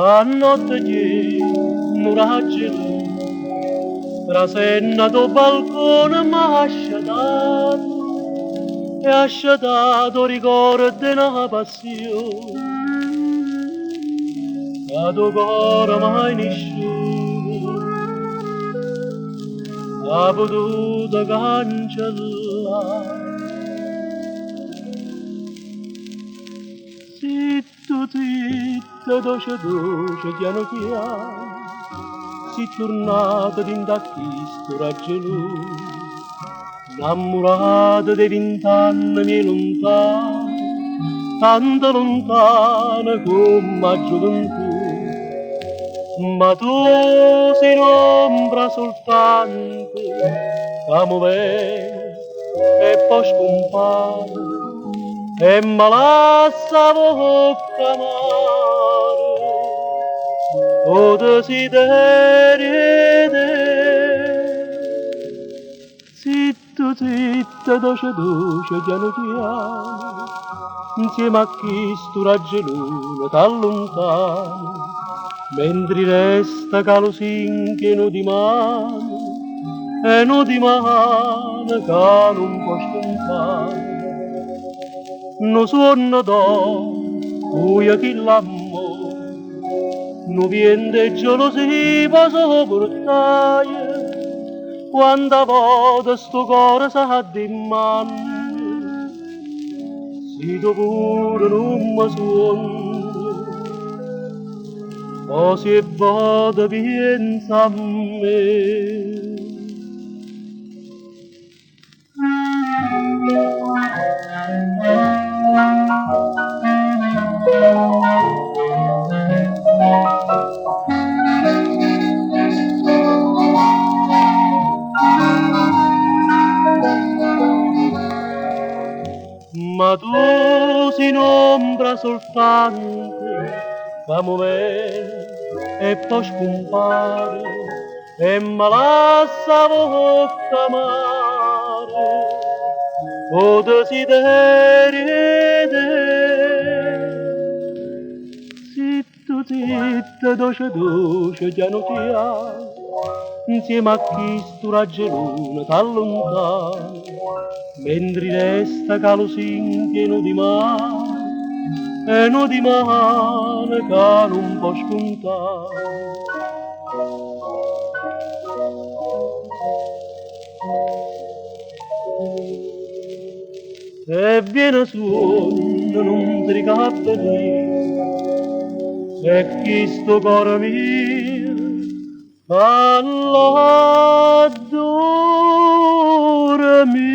A notte che non raggi rasenna do balcone m'ha asciatato e ha asciatato ricordo di una passione che do cuore mai nessuno ha potuto cancellare. Zitto, zitto, dolce, dolce, piano piano, si tornata d'indacchisto raggelù, innamorata dei 20 anni miei lontani, tanto lontana come la gioventù. Ma tu sei un'ombra soltanto, che muove e poi scompare, e mi lascia bocca amare, o desiderio te. Zitto, zitto, dolce, dolce, piano piano, insieme a chi sto raggelone t'allontano, mentre resta che lo singhino di mano, e non di mano che non può scontare. No suono do, cuia chi l'amore, no viende gelosia sopportare, quando volta sto cuore sa di man, si do pure non mi suona, o si vada pensa a me. Ma tu sei un'ombra soltanto, che muove e poi scompare, e mi lascia bocca amare, o desiderio te. Zitto, zitto, dolce, dolce, piano piano, insieme a chi sto raggelone t'allontano, mentre resta che lo singhino di mano, e non di mano che non può scontare. E viene suono non ti ricappa e chi sto cuore mio all'adore mio.